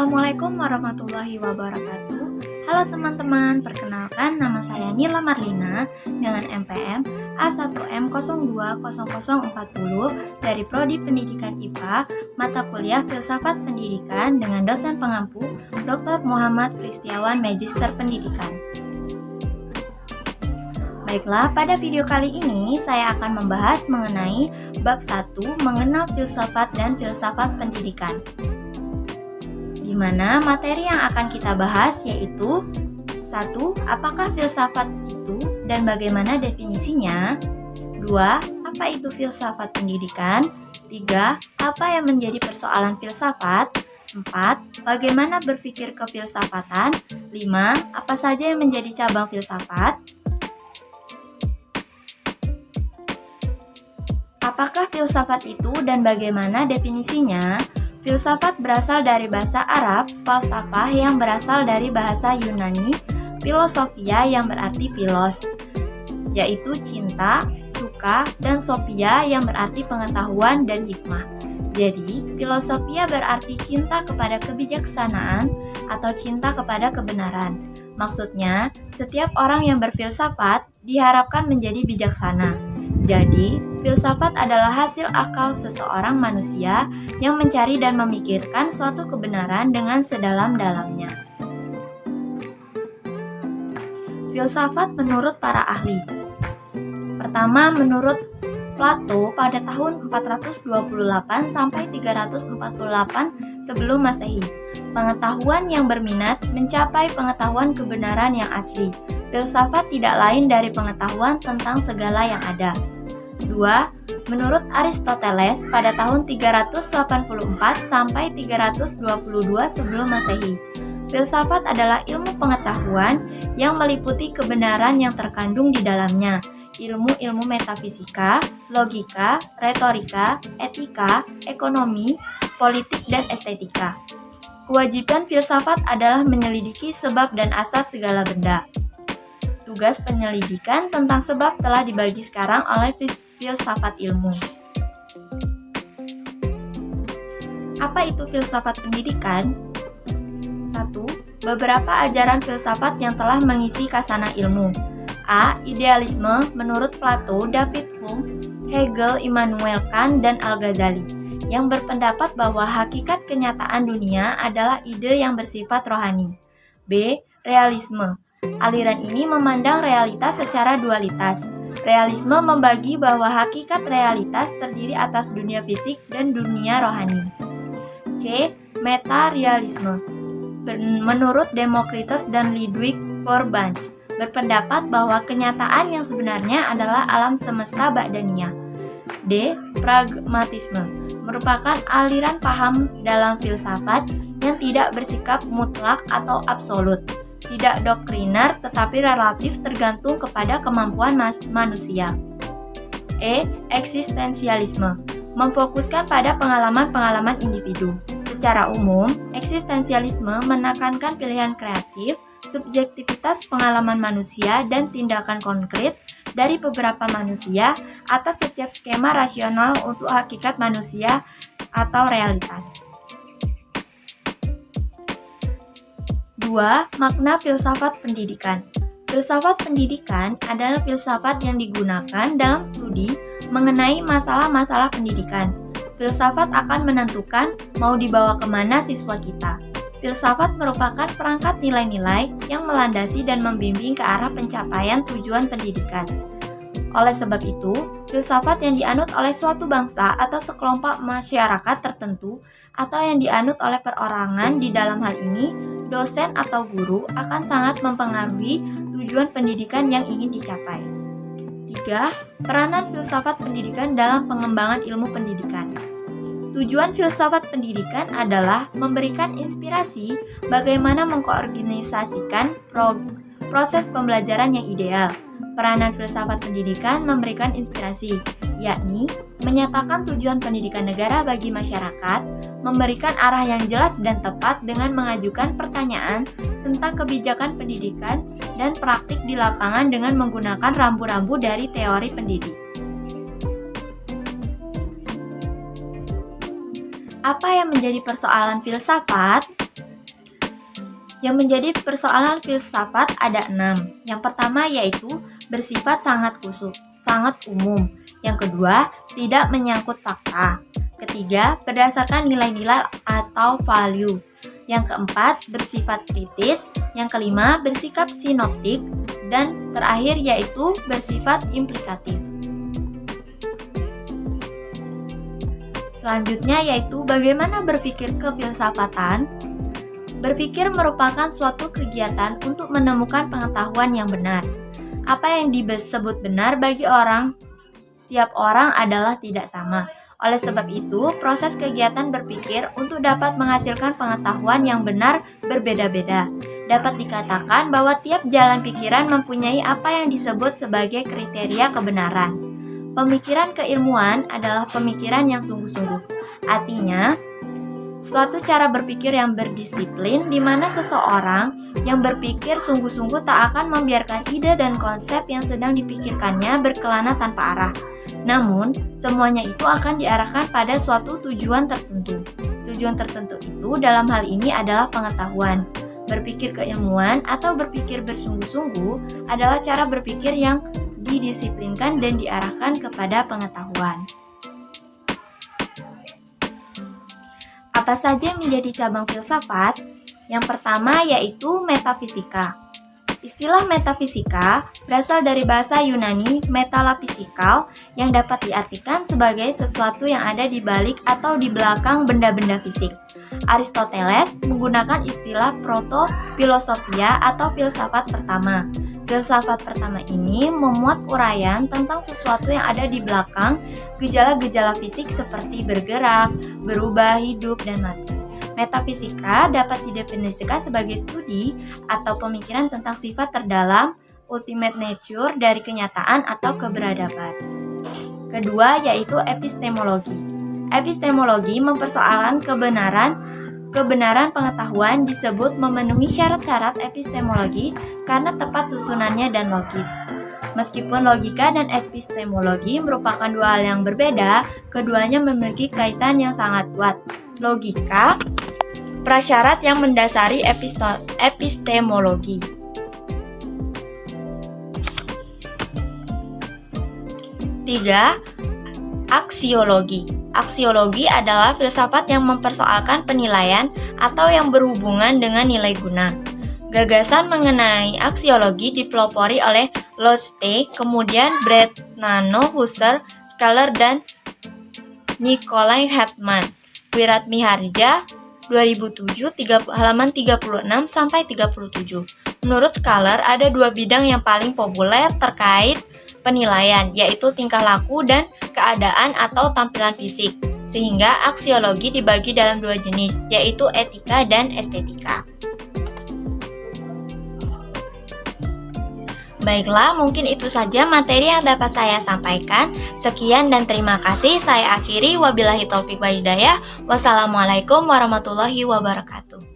Assalamualaikum warahmatullahi wabarakatuh. Halo teman-teman, perkenalkan nama saya Nila Marlina dengan NPM A1M020040 dari Prodi Pendidikan IPA, mata kuliah Filsafat Pendidikan dengan dosen pengampu Dr. Muhammad Kristiawan Magister Pendidikan. Baiklah, pada video kali ini saya akan membahas mengenai bab 1 mengenal filsafat dan filsafat pendidikan. Di mana materi yang akan kita bahas yaitu 1. Apakah filsafat itu dan bagaimana definisinya? 2. Apa itu filsafat pendidikan? 3. Apa yang menjadi persoalan filsafat? 4. Bagaimana berpikir kefilsafatan? 5. Apa saja yang menjadi cabang filsafat? Apakah filsafat itu dan bagaimana definisinya? Filsafat berasal dari bahasa Arab, falsafah yang berasal dari bahasa Yunani, filosofia yang berarti philos, yaitu cinta, suka, dan sophia yang berarti pengetahuan dan hikmah. Jadi, filosofia berarti cinta kepada kebijaksanaan atau cinta kepada kebenaran. Maksudnya, setiap orang yang berfilsafat diharapkan menjadi bijaksana. Jadi, filsafat adalah hasil akal seseorang manusia yang mencari dan memikirkan suatu kebenaran dengan sedalam-dalamnya. Filsafat menurut para ahli. Pertama, menurut Plato pada tahun 428 sampai 348 sebelum Masehi. Pengetahuan yang berminat mencapai pengetahuan kebenaran yang asli. Filsafat tidak lain dari pengetahuan tentang segala yang ada. 2. Menurut Aristoteles pada tahun 384 sampai 322 sebelum Masehi. Filsafat adalah ilmu pengetahuan yang meliputi kebenaran yang terkandung di dalamnya. Ilmu-ilmu metafisika, logika, retorika, etika, ekonomi, politik, dan estetika. Kewajiban filsafat adalah menyelidiki sebab dan asas segala benda. Tugas penyelidikan tentang sebab telah dibagi sekarang oleh filsafat ilmu. Apa itu filsafat pendidikan? 1. Beberapa ajaran filsafat yang telah mengisi kasanah ilmu. A. Idealisme menurut Plato, David Hume, Hegel, Immanuel Kant, dan Al-Ghazali, yang berpendapat bahwa hakikat kenyataan dunia adalah ide yang bersifat rohani. B. Realisme. Aliran ini memandang realitas secara dualitas. Realisme membagi bahwa hakikat realitas terdiri atas dunia fisik dan dunia rohani. C. Metarealisme. Menurut Demokritos dan Ludwig Feuerbach, berpendapat bahwa kenyataan yang sebenarnya adalah alam semesta ba'daniyah. D. Pragmatisme. Merupakan aliran paham dalam filsafat yang tidak bersikap mutlak atau absolut. Tidak doktriner tetapi relatif tergantung kepada kemampuan manusia. E. Eksistensialisme. Memfokuskan pada pengalaman-pengalaman individu. Secara umum, eksistensialisme menekankan pilihan kreatif, subjektivitas pengalaman manusia, dan tindakan konkret dari beberapa manusia atas setiap skema rasional untuk hakikat manusia atau realitas. 2. Makna filsafat pendidikan. Filsafat pendidikan adalah filsafat yang digunakan dalam studi mengenai masalah-masalah pendidikan. Filsafat akan menentukan mau dibawa kemana siswa kita. Filsafat merupakan perangkat nilai-nilai yang melandasi dan membimbing ke arah pencapaian tujuan pendidikan. Oleh sebab itu, filsafat yang dianut oleh suatu bangsa atau sekelompok masyarakat tertentu atau yang dianut oleh perorangan, di dalam hal ini dosen atau guru, akan sangat mempengaruhi tujuan pendidikan yang ingin dicapai. 3. Peranan filsafat pendidikan dalam pengembangan ilmu pendidikan. Tujuan filsafat pendidikan adalah memberikan inspirasi bagaimana mengkoordinasikan proses pembelajaran yang ideal. Peranan filsafat pendidikan memberikan inspirasi, yakni menyatakan tujuan pendidikan negara bagi masyarakat, memberikan arah yang jelas dan tepat dengan mengajukan pertanyaan tentang kebijakan pendidikan dan praktik di lapangan dengan menggunakan rambu-rambu dari teori pendidik. Apa yang menjadi persoalan filsafat? Yang menjadi persoalan filsafat ada 6. Yang pertama yaitu bersifat sangat khusus, sangat umum. Yang kedua, tidak menyangkut fakta. Ketiga, berdasarkan nilai-nilai atau value. Yang keempat, bersifat kritis. Yang kelima, bersikap sinoptik. Dan terakhir yaitu bersifat implikatif. Selanjutnya yaitu bagaimana berpikir kefilsafatan. Berpikir merupakan suatu kegiatan untuk menemukan pengetahuan yang benar. Apa yang disebut benar bagi tiap orang adalah tidak sama. Oleh sebab itu, proses kegiatan berpikir untuk dapat menghasilkan pengetahuan yang benar berbeda-beda. Dapat dikatakan bahwa tiap jalan pikiran mempunyai apa yang disebut sebagai kriteria kebenaran. Pemikiran keilmuan adalah pemikiran yang sungguh-sungguh. Artinya, suatu cara berpikir yang berdisiplin di mana seseorang yang berpikir sungguh-sungguh tak akan membiarkan ide dan konsep yang sedang dipikirkannya berkelana tanpa arah. Namun, semuanya itu akan diarahkan pada suatu tujuan tertentu. Tujuan tertentu itu dalam hal ini adalah pengetahuan. Berpikir keilmuan atau berpikir bersungguh-sungguh adalah cara berpikir yang didisiplinkan dan diarahkan kepada pengetahuan. Apa saja yang menjadi cabang filsafat? Yang pertama yaitu metafisika. Istilah metafisika berasal dari bahasa Yunani metalapisikal yang dapat diartikan sebagai sesuatu yang ada di balik atau di belakang benda-benda fisik. Aristoteles menggunakan istilah proto-filosofia atau filsafat pertama. Filsafat pertama ini memuat uraian tentang sesuatu yang ada di belakang gejala-gejala fisik seperti bergerak, berubah, hidup, dan mati. Metafisika dapat didefinisikan sebagai studi atau pemikiran tentang sifat terdalam, ultimate nature dari kenyataan atau keberadaban. Kedua yaitu epistemologi. Epistemologi mempersoalkan kebenaran pengetahuan disebut memenuhi syarat-syarat epistemologi karena tepat susunannya dan logis. Meskipun logika dan epistemologi merupakan dua hal yang berbeda, keduanya memiliki kaitan yang sangat kuat. Logika, prasyarat yang mendasari epistemologi. Tiga, aksiologi. Aksiologi adalah filsafat yang mempersoalkan penilaian atau yang berhubungan dengan nilai guna. Gagasan mengenai aksiologi dipelopori oleh Locke, kemudian Brentano, Husserl, Scaler, dan Nikolai Hartmann. Wiratmiharja 2007 halaman 36-37. Menurut Scaler, ada dua bidang yang paling populer terkait penilaian, yaitu tingkah laku dan keadaan atau tampilan fisik. Sehingga aksiologi dibagi dalam dua jenis, yaitu etika dan estetika. Baiklah, mungkin itu saja materi yang dapat saya sampaikan. Sekian dan terima kasih. Saya akhiri, wabillahi taufik wal hidayah. Wassalamualaikum warahmatullahi wabarakatuh.